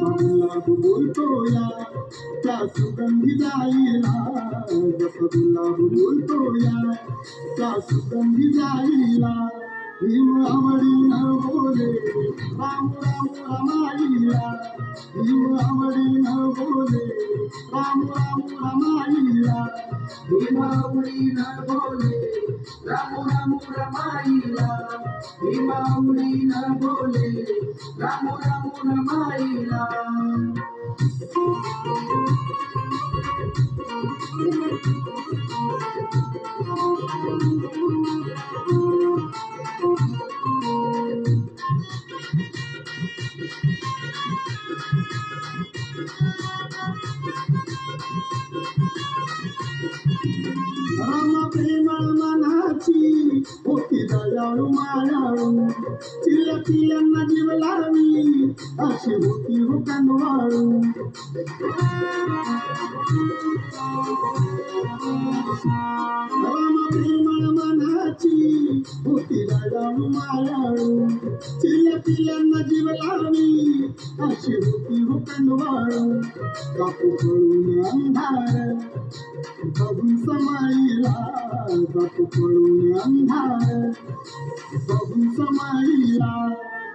गुलाब बोलतो या त्या सुगंधी जाईला, जसा गुलाब बोलतो या त्या सुगंधी जाईला. भीम आवडीनं बोले राम राम रमाईला, भीम आवडीनं बोले राम राम रमाईला, भीम आवडीनं बोले राम राम रमाईला, भीम आवडीनं बोले राम राम रमाईला. राम प्रेमळ मनाची होती दयाळू मायाळू, चिलकिल्यांना जीव लावी अशी होती हो कनवाळू. राम प्रेमळ मनाची होती दयाळू मायाळू, चिलकिल्यांना जीव लावी अशी होती हो कनवाळू. कापू पडून अंधार बघून समाईला, बापू पडून अंधार बघून समाईला.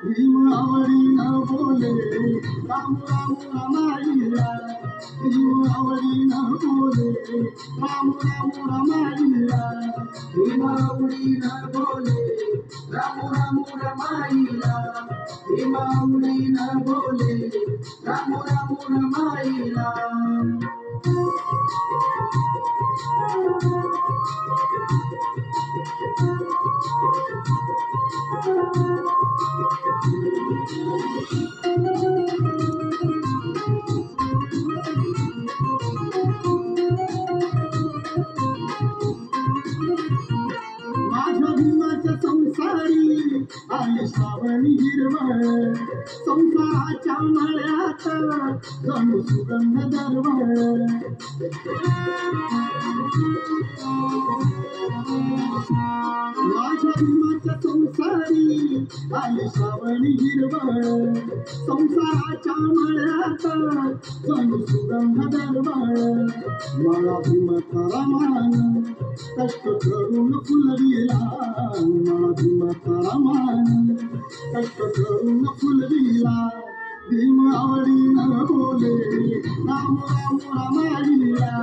भीम आवडीनं बोले राम राम रमाईला, भीम आवडीनं बोले राम राम रमाईला, भीम आवडीनं बोले राम राम रमाईला, भीम आवडीनं बोले राम राम रमाईला. माझ्या भीमाच्या संसारी आली श्रावणी हिरवळ, संसाराच्या मळ्यात जणू सुगंध दरवळ. माझ्या भीमाच्या संसारी आली श्रावणी हिरवळ, संसाराच्या मळ्यात जणू सुगंध दरवळ. मला भीमाचा रमान कष्ट करून फुलविला, मला भीमाचा रमान कष्ट करून फुलविला. भीम आवडीनं बोले राम राम रमाईला,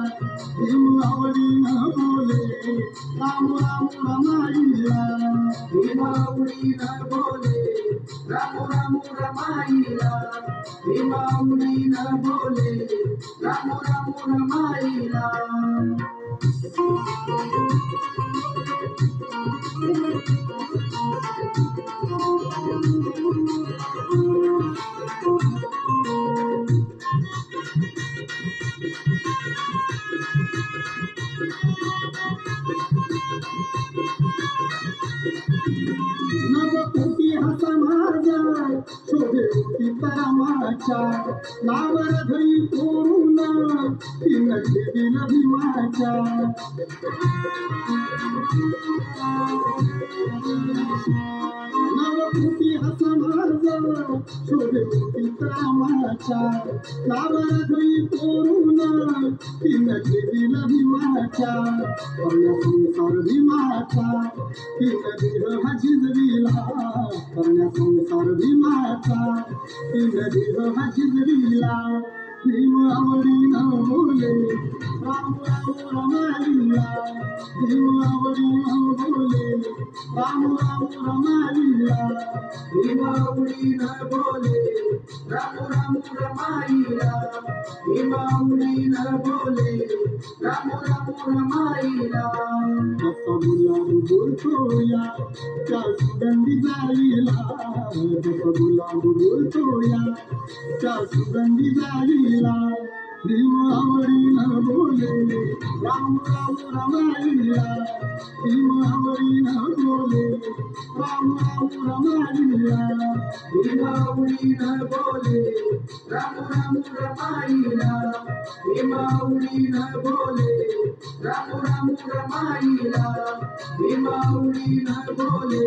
भीम आवडीनं बोले राम राम रमाईला, भीम आवडीनं बोले राम राम रमाईला, भीम आवडीनं बोले राम राम रमाईला. नवकोटी हा समाज शोभे होती रामाच्या, नावर धरी कोरून तीन देवील भीमाच्या. नवकोटी हा समाज शोभे होती रामाच्या, नावर धरी कोरून तीन देवील भीमाच्या. करण्या संसार भीमाचा तीन देह हा झिजविला, करण्या संसार भीमाचा तीन देह हा झिजविला. भीम आवडीनं बोले राम राम रमाईला, भीम आवडीनं बोले राम राम रमाईला, भीम आवडीनं बोले राम राम रमाईला, भीम आवडीनं बोले राम राम रमाईला. जसा गुलाब बोलतो या त्या सुगंधी जाईला, जसा गुलाब बोलतो या त्या सुगंधी जाईला. भीम आवडीनं बोले राम राम रमाईला भीम आवडीनं बोले राम राम रमाईला भीमावडीनं बोले राम राम रमाईला भीमावडीनं बोले राम राम रमाईला भीमावडीनं बोले